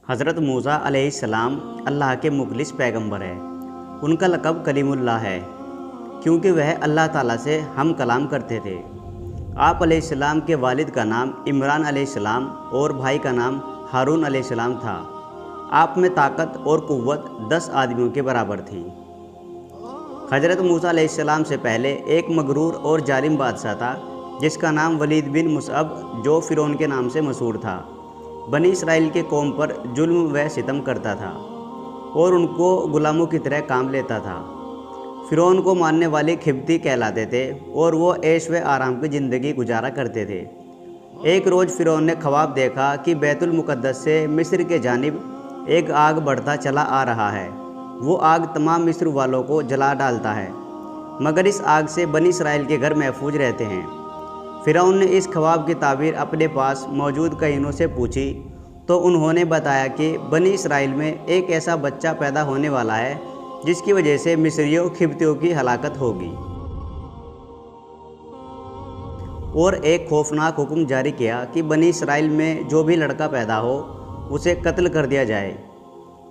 हज़रत मूसा अलैहिस्सलाम अल्लाह के मुखलिस पैगंबर है। उनका लक़ब कलीमुल्लाह है क्योंकि वह अल्लाह ताला से हम कलाम करते थे। आप अलैहिस्सलाम के वालिद का नाम इमरान अलैहिस्सलाम और भाई का नाम हारून अलैहिस्सलाम था। आप में ताकत और क़ुव्वत 10 आदमियों के बराबर थी। हज़रत मूसा अलैहिस्सलाम से पहले एक मगरूर और जालिम बादशाह था जिसका नाम वलीद बिन मुसअब, जो फ़िरौन के नाम से मशहूर था। बनी इसराइल के कौम पर जुल्म व सितम करता था और उनको गुलामों की तरह काम लेता था। फ़िरौन को मानने वाले खिब्ती कहलाते थे और वो ऐश व आराम की ज़िंदगी गुजारा करते थे। एक रोज़ फ़िरौन ने ख्वाब देखा कि बैतुल मुक़द्दस से मिस्र के जानिब एक आग बढ़ता चला आ रहा है। वो आग तमाम मिस्र वालों को जला डालता है, मगर इस आग से बनी इसराइल के घर महफूज रहते हैं। फ़िरौन ने इस ख्वाब की ताबीर अपने पास मौजूद कहीनों से पूछी तो उन्होंने बताया कि बनी इसराइल में एक ऐसा बच्चा पैदा होने वाला है जिसकी वजह से मिस्रियों खिब्तियों की हलाकत होगी, और एक खौफनाक हुक्म जारी किया कि बनी इसराइल में जो भी लड़का पैदा हो उसे कत्ल कर दिया जाए।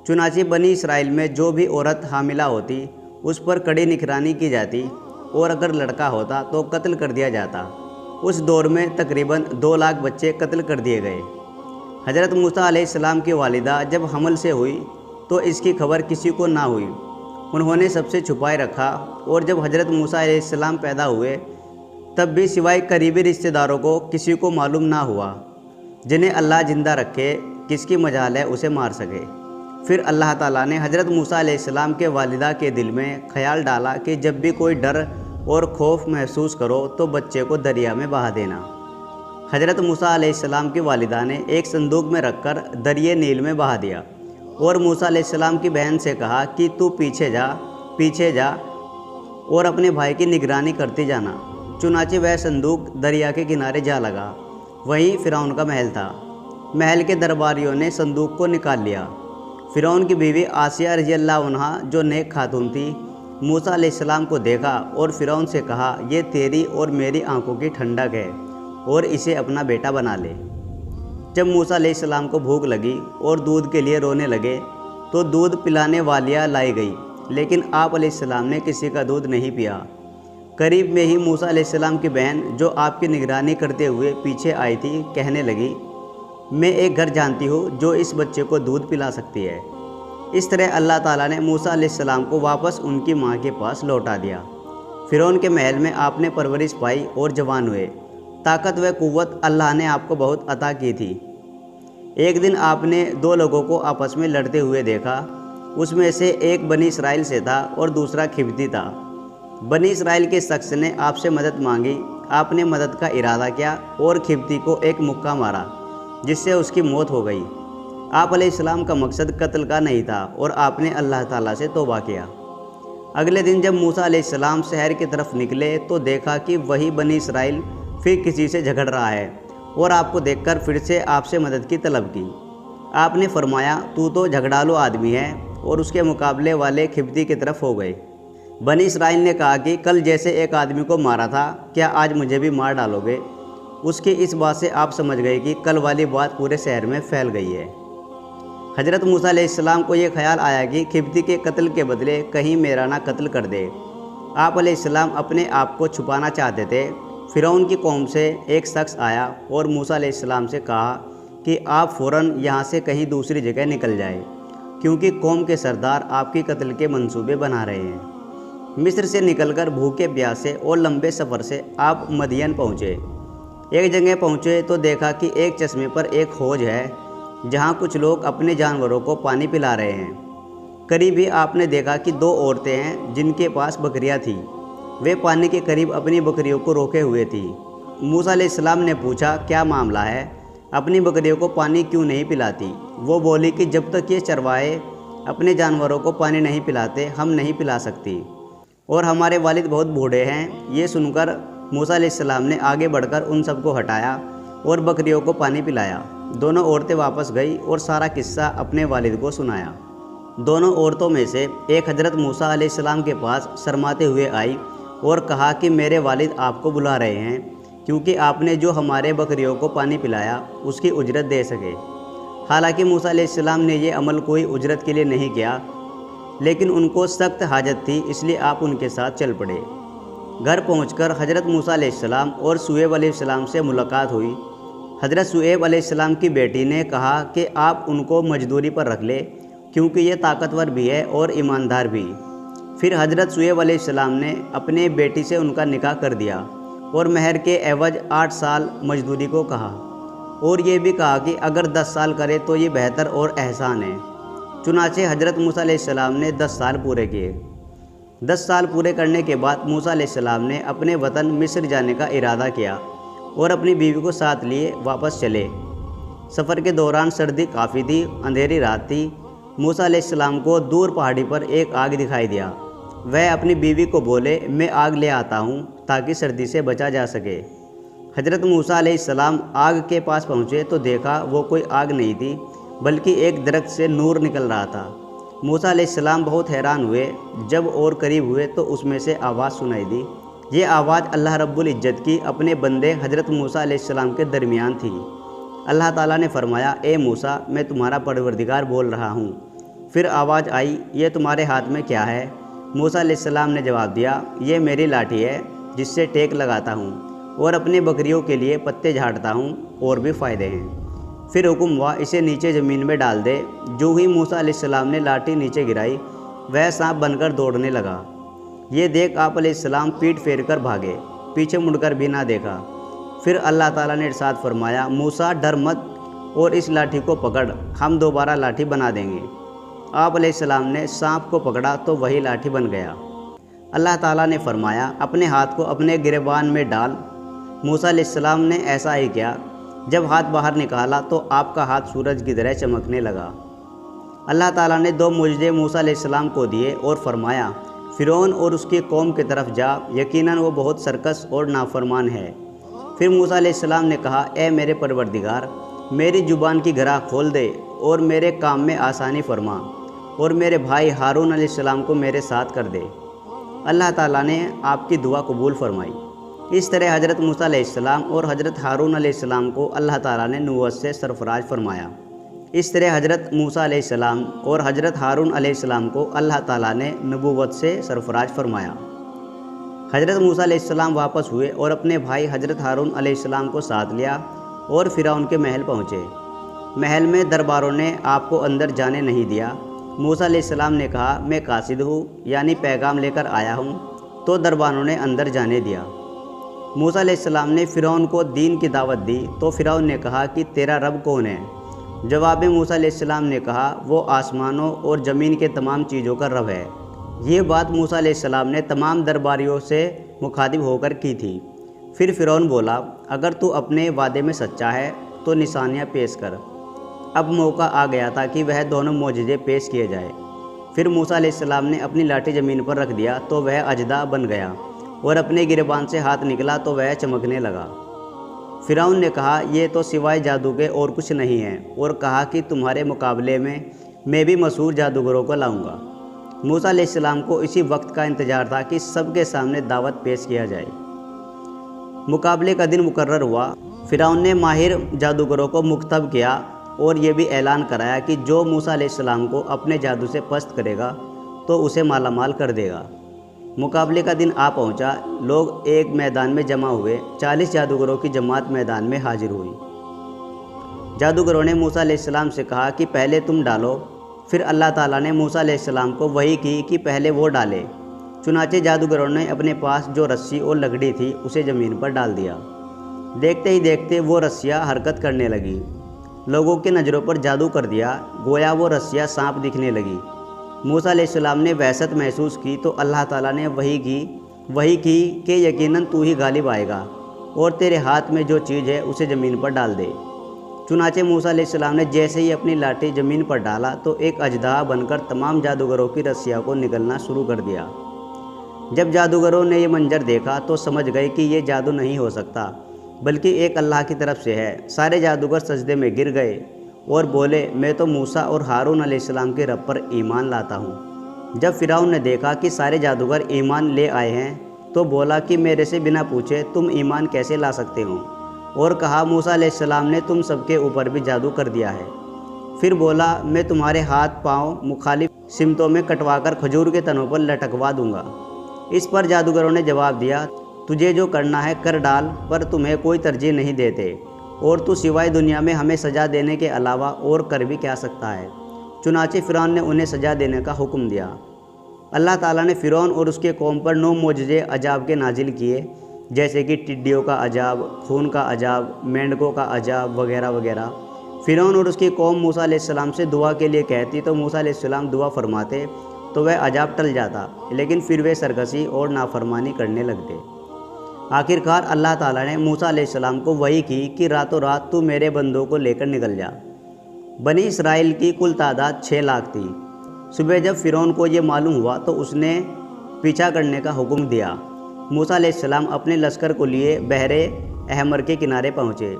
चुनांचे बनी इसराइल में जो भी औरत हामिला होती उस पर कड़ी निगरानी की जाती और अगर लड़का होता तो कत्ल कर दिया जाता। उस दौर में तकरीबन 2 लाख बच्चे कत्ल कर दिए गए। हज़रत मूसा अलैहिस्सलाम की वालिदा जब हमल से हुई तो इसकी खबर किसी को ना हुई। उन्होंने सबसे छुपाए रखा और जब हज़रत मूसा अलैहिस्सलाम पैदा हुए तब भी सिवाय करीबी रिश्तेदारों को किसी को मालूम ना हुआ। जिन्हें अल्लाह ज़िंदा रखे, किसकी मजाल है उसे मार सके। फिर अल्लाह ताला ने हज़रत मूसा अलैहिस्सलाम के वालिदा के दिल में ख्याल डाला कि जब भी कोई डर और खौफ महसूस करो तो बच्चे को दरिया में बहा देना। हज़रत मूसा अलैहिस्सलाम की वालिदा ने एक संदूक में रखकर दरिया नील में बहा दिया और मूसा अलैहिस्सलाम की बहन से कहा कि तू पीछे जा और अपने भाई की निगरानी करती जाना। चुनांचे वह संदूक दरिया के किनारे जा लगा। वहीं फ़िरौन का महल था। महल के दरबारियों ने संदूक को निकाल लिया। फ़िरौन की बीवी आसिया रज़ियल्लाहु अन्हा, जो नेक खातून थी, मूसा अलैहिस्सलाम को देखा और फ़िरौन से कहा, ये तेरी और मेरी आंखों की ठंडक है और इसे अपना बेटा बना ले। जब मूसा अलैहिस्सलाम को भूख लगी और दूध के लिए रोने लगे तो दूध पिलाने वालियाँ लाई गई, लेकिन आप अलैहिस्सलाम ने किसी का दूध नहीं पिया। करीब में ही मूसा अलैहिस्सलाम की बहन, जो आपकी निगरानी करते हुए पीछे आई थी, कहने लगी, मैं एक घर जानती हूँ जो इस बच्चे को दूध पिला सकती है। इस तरह अल्लाह ताला ने मूसा अलैहिस्सलाम को वापस उनकी माँ के पास लौटा दिया। फ़िरौन के महल में आपने परवरिश पाई और जवान हुए। ताकत व क़ुव्वत अल्लाह ने आपको बहुत अता की थी। एक दिन आपने 2 लोगों को आपस में लड़ते हुए देखा। उसमें से एक बनी इसराइल से था और दूसरा खिब्ती था। बनी इसराइल के शख्स ने आपसे मदद मांगी। आपने मदद का इरादा किया और खिब्ती को एक मुक्का मारा जिससे उसकी मौत हो गई। आप अलैहिस्सलाम का मकसद कत्ल का नहीं था और आपने अल्लाह ताला से तौबा किया। अगले दिन जब मूसा अलैहिस्सलाम शहर की तरफ निकले तो देखा कि वही बनी इसराइल फिर किसी से झगड़ रहा है और आपको देखकर फिर से आपसे मदद की तलब की। आपने फरमाया, तू तो झगड़ालू आदमी है, और उसके मुकाबले वाले खिब्ती की तरफ हो गए। बनी इसराइल ने कहा कि कल जैसे एक आदमी को मारा था, क्या आज मुझे भी मार डालोगे? उसकी इस बात से आप समझ गए कि कल वाली बात पूरे शहर में फैल गई है। हज़रत मूसा अलैहिस्सलाम को ये ख्याल आया कि खिब्ती के कत्ल के बदले कहीं मेरा ना कत्ल कर दे। आप अलैहिस्सलाम अपने आप को छुपाना चाहते थे। फ़िरौन की कौम से एक शख्स आया और मूसा अलैहिस्सलाम से कहा कि आप फ़ौरन यहाँ से कहीं दूसरी जगह निकल जाए, क्योंकि कौम के सरदार आपकी कत्ल के मंसूबे बना रहे हैं। मिस्र से निकलकर भूखे प्यासे और लंबे सफ़र से आप मदियन पहुँचे। एक जगह पहुँचे तो देखा कि एक चश्मे पर एक हौज है जहाँ कुछ लोग अपने जानवरों को पानी पिला रहे हैं। करीब ही आपने देखा कि 2 औरतें हैं जिनके पास बकरियाँ थीं। वे पानी के करीब अपनी बकरियों को रोके हुए थी। मूसा अलैहिस्सलाम ने पूछा, क्या मामला है? अपनी बकरियों को पानी क्यों नहीं पिलाती? वो बोली कि जब तक ये चरवाहे अपने जानवरों को पानी नहीं पिलाते हम नहीं पिला सकती, और हमारे वालिद बहुत बूढ़े हैं। ये सुनकर मूसा अलैहिस्सलाम ने आगे बढ़कर उन सबको हटाया और बकरियों को पानी पिलाया। दोनों औरतें वापस गई और सारा किस्सा अपने वालिद को सुनाया। दोनों औरतों में से एक हज़रत मूसा अलैहिस्सलाम के पास शर्माते हुए आई और कहा कि मेरे वालिद आपको बुला रहे हैं, क्योंकि आपने जो हमारे बकरियों को पानी पिलाया उसकी उजरत दे सके। حالانکہ موسیٰ علیہ السلام نے یہ عمل کوئی اجرت کے لیے نہیں کیا، لیکن ان کو سخت حاجت تھی، اس لیے آپ ان کے ساتھ چل پڑے۔ گھر پہنچ کر حضرت موسیٰ علیہ السلام اور شعیب علیہ السلام سے ملاقات ہوئی۔ حضرت شعیب علیہ السلام کی بیٹی نے کہا کہ آپ ان کو مزدوری پر رکھ لیں، کیونکہ یہ طاقتور بھی ہے اور ایماندار بھی۔ پھر حضرت شعیب علیہ السلام نے اپنے بیٹی سے ان کا نکاح کر دیا اور مہر کے عوض 8 سال مزدوری کو کہا، اور یہ بھی کہا کہ اگر 10 سال کرے تو یہ بہتر اور احسان ہے۔ چنانچہ حضرت موسیٰ علیہ السلام نے 10 سال پورے کیے۔ 10 سال پورے کرنے کے بعد موسیٰ علیہ السلام نے اپنے وطن مصر جانے کا ارادہ کیا اور اپنی بیوی کو ساتھ لیے واپس چلے۔ سفر کے دوران سردی کافی تھی، اندھیری رات تھی۔ موسیٰ علیہ السلام کو دور پہاڑی پر ایک آگ دکھائی دیا۔ وہ اپنی بیوی کو بولے، میں آگ لے آتا ہوں تاکہ سردی سے بچا جا سکے۔ حضرت موسیٰ علیہ السلام آگ کے پاس پہنچے تو دیکھا وہ کوئی آگ نہیں تھی، بلکہ ایک درخت سے نور نکل رہا تھا۔ موسیٰ علیہ السلام بہت حیران ہوئے۔ جب اور قریب ہوئے تو اس میں سے آواز سنائی دی۔ یہ آواز اللہ رب العزت کی اپنے بندے حضرت موسیٰ علیہ السلام کے درمیان تھی۔ اللہ تعالیٰ نے فرمایا، اے موسیٰ، میں تمہارا پروردگار بول رہا ہوں۔ پھر آواز آئی، یہ تمہارے ہاتھ میں کیا ہے؟ موسیٰ علیہ السلام نے جواب دیا، یہ میری لاٹھی ہے جس سے ٹیک لگاتا ہوں اور اپنے بکریوں کے لیے پتے جھاڑتا ہوں، اور بھی فائدے ہیں۔ پھر حکم ہوا، اسے نیچے زمین میں ڈال دے۔ جو ہی موسیٰ علیہ السلام نے لاٹھی نیچے گرائی، وہ سانپ بن کر دوڑنے لگا۔ یہ دیکھ آپ علیہ السلام پیٹھ پھیر کر بھاگے، پیچھے مڑ کر بھی نہ دیکھا۔ پھر اللہ تعالیٰ نے ارشاد فرمایا، موسیٰ ڈر مت اور اس لاٹھی کو پکڑ، ہم دوبارہ لاٹھی بنا دیں گے۔ آپ علیہ السلام نے سانپ کو پکڑا تو وہی لاٹھی بن گیا۔ اللہ تعالیٰ نے فرمایا، اپنے ہاتھ کو اپنے گریبان میں ڈال۔ موسیٰ علیہ السلام نے ایسا ہی کیا۔ جب ہاتھ باہر نکالا تو آپ کا ہاتھ سورج کی طرح چمکنے لگا۔ اللہ تعالیٰ نے 2 معجزے موسیٰ علیہ السلام کو دیے اور فرمایا، فرعون اور اس کی قوم کی طرف جا، یقیناً وہ بہت سرکش اور نافرمان ہے۔ پھر موسیٰ علیہ السلام نے کہا، اے میرے پروردگار، میری زبان کی گرہ کھول دے اور میرے کام میں آسانی فرما، اور میرے بھائی ہارون علیہ السلام کو میرے ساتھ کر دے۔ اللہ تعالیٰ نے آپ کی دعا قبول فرمائی۔ اس طرح حضرت موسیٰ علیہ السلام اور حضرت ہارون علیہ السلام کو اللہ تعالیٰ نے نبوت سے سرفراز فرمایا۔ اس طرح حضرت موسیٰ علیہ السلام اور حضرت ہارون علیہ السلام کو اللہ تعالیٰ نے نبوت سے سرفراز فرمایا۔ حضرت موسیٰ علیہ السلام واپس ہوئے اور اپنے بھائی حضرت ہارون علیہ السلام کو ساتھ لیا اور فرعون کے محل پہنچے۔ محل میں درباروں نے آپ کو اندر جانے نہیں دیا۔ موسیٰ علیہ السلام نے کہا، میں قاصد ہوں، یعنی پیغام لے کر آیا ہوں، تو درباروں نے اندر جانے دیا۔ موسیٰ علیہ السلام نے فرعون کو دین کی دعوت دی تو فرعون نے کہا کہ تیرا رب کون ہے؟ جواب میں موسیٰ علیہ السلام نے کہا، وہ آسمانوں اور زمین کے تمام چیزوں کا رب ہے۔ یہ بات موسیٰ علیہ السلام نے تمام درباریوں سے مخاطب ہو کر کی تھی۔ پھر فرعون بولا، اگر تو اپنے وعدے میں سچا ہے تو نشانیاں پیش کر۔ اب موقع آ گیا تھا کہ وہ دونوں معجزے پیش کیے جائے۔ پھر موسیٰ علیہ السلام نے اپنی لاٹھی زمین پر رکھ دیا تو وہ اژدہا بن گیا، اور اپنے گریبان سے ہاتھ نکلا تو وہ چمکنے لگا۔ فرعون نے کہا، یہ تو سوائے جادو کے اور کچھ نہیں ہے، اور کہا کہ تمہارے مقابلے میں بھی مشہور جادوگروں کو لاؤں گا۔ موسیٰ علیہ السلام کو اسی وقت کا انتظار تھا کہ سب کے سامنے دعوت پیش کیا جائے۔ مقابلے کا دن مقرر ہوا۔ فرعون نے ماہر جادوگروں کو مکتب کیا اور یہ بھی اعلان کرایا کہ جو موسیٰ علیہ السلام کو اپنے جادو سے پست کرے گا تو اسے مالا مال کر دے گا۔ مقابلے کا دن آ پہنچا۔ لوگ ایک میدان میں جمع ہوئے۔ 40 جادوگروں کی جماعت میدان میں حاضر ہوئی۔ جادوگروں نے موسیٰ علیہ السلام سے کہا کہ پہلے تم ڈالو۔ پھر اللہ تعالیٰ نے موسیٰ علیہ السلام کو وحی کی کہ پہلے وہ ڈالے۔ چنانچہ جادوگروں نے اپنے پاس جو رسی اور لکڑی تھی اسے زمین پر ڈال دیا۔ دیکھتے ہی دیکھتے وہ رسیاں حرکت کرنے لگی۔ لوگوں کی نظروں پر جادو کر دیا، گویا وہ رسیاں سانپ دکھنے لگی۔ موسیٰ علیہ السلام نے وحشت محسوس کی تو اللہ تعالیٰ نے وحی کی کہ یقیناً تو ہی غالب آئے گا، اور تیرے ہاتھ میں جو چیز ہے اسے زمین پر ڈال دے۔ چنانچہ موسیٰ علیہ السلام نے جیسے ہی اپنی لاٹھی زمین پر ڈالا تو ایک اژدہا بن کر تمام جادوگروں کی رسیاں کو نگلنا شروع کر دیا۔ جب جادوگروں نے یہ منظر دیکھا تو سمجھ گئے کہ یہ جادو نہیں ہو سکتا، بلکہ ایک اللہ کی طرف سے ہے۔ سارے جادوگر سجدے میں گر گئے اور بولے، میں تو موسیٰ اور ہارون علیہ السلام کے رب پر ایمان لاتا ہوں۔ جب فرعون نے دیکھا کہ سارے جادوگر ایمان لے آئے ہیں تو بولا کہ میرے سے بنا پوچھے تم ایمان کیسے لا سکتے ہو، اور کہا، موسیٰ علیہ السلام نے تم سب کے اوپر بھی جادو کر دیا ہے۔ फिर बोला, मैं तुम्हारे हाथ पांव मुखालिफ सिमतों में कटवा कर खजूर के तनों पर लटकवा दूंगा। इस पर जादूगरों ने जवाब दिया, तुझे जो करना है कर डाल, पर तुम्हें कोई तरजीह नहीं देते, और तू सिवाय दुनिया में हमें सज़ा देने के अलावा और कर भी क्या सकता है। चुनाचे फ़िरौन ने उन्हें सज़ा देने का हुक्म दिया। अल्लाह ताला ने फ़िरौन और उसके कौम पर 9 मोजज़े अजाब के नाजिल किए, जैसे कि टिड्डियों का अजाब, खून का अजाब, मेंढकों का अजाब वगैरह वगैरह। फ़िरौन और उसकी कौम मूसा अलैहिस्सलाम से दुआ के लिए कहती तो मूसा अलैहिस्सलाम दुआ फरमाते तो वह अजाब टल जाता, लेकिन फिर वे सरकशी और नाफरमानी करने लगते। आखिरकार अल्लाह ताला ने मूसा अलैहिस्सलाम को वही की कि रातों रात तू मेरे बंदों को लेकर निकल जा। बनी इसराइल की कुल तादाद 6 लाख थी। सुबह जब फ़िरौन को ये मालूम हुआ तो उसने पीछा करने का हुक्म दिया। मूसा अलैहिस्सलाम अपने लश्कर को लिए बहरे अहमर के किनारे पहुँचे।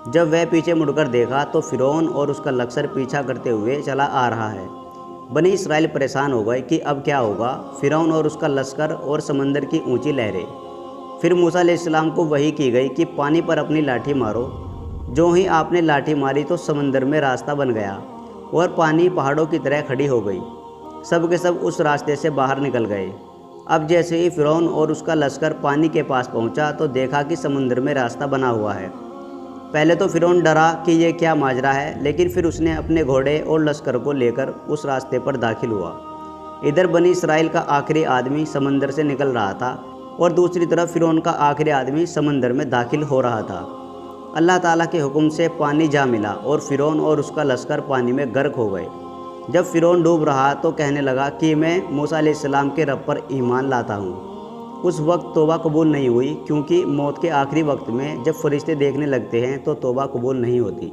जब वह पीछे मुड़कर देखा तो फ़िरौन और उसका लश्कर पीछा करते हुए चला आ रहा है। बनी इसराइल परेशान हो गए कि अब क्या होगा। फ़िरौन और उसका लश्कर और समंदर की ऊंची लहरें। फिर मूसा अलैहिस्सलाम को वही की गई कि पानी पर अपनी लाठी मारो। जो ही आपने लाठी मारी तो समंदर में रास्ता बन गया और पानी पहाड़ों की तरह खड़ी हो गई। सब के सब उस रास्ते से बाहर निकल गए। अब जैसे ही फ़िरौन और उसका लश्कर पानी के पास पहुंचा तो देखा कि समंदर में रास्ता बना हुआ है। पहले तो फ़िरौन डरा कि ये क्या माजरा है, लेकिन फिर उसने अपने घोड़े और लश्कर को लेकर उस रास्ते पर दाखिल हुआ। इधर बनी इसराइल का आखिरी आदमी समंदर से निकल रहा था और दूसरी तरफ फ़िरौन का आखिरी आदमी समंदर में दाखिल हो रहा था। अल्लाह ताला के हुक्म से पानी जा मिला और फ़िरौन और उसका लश्कर पानी में गर्क हो गए। जब फ़िरौन डूब रहा तो कहने लगा कि मैं मूसा अलैहिस्सलाम के रब पर ईमान लाता हूँ। उस वक्त तौबा कबूल नहीं हुई, क्योंकि मौत के आखिरी वक्त में जब फरिश्ते देखने लगते हैं तो तौबा कबूल नहीं होती।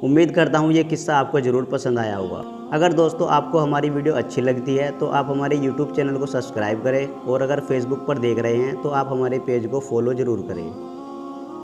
उम्मीद करता हूँ ये किस्सा आपको ज़रूर पसंद आया होगा। अगर दोस्तों आपको हमारी वीडियो अच्छी लगती है तो आप हमारे YouTube चैनल को सब्सक्राइब करें, और अगर Facebook पर देख रहे हैं तो आप हमारे पेज को फॉलो ज़रूर करें।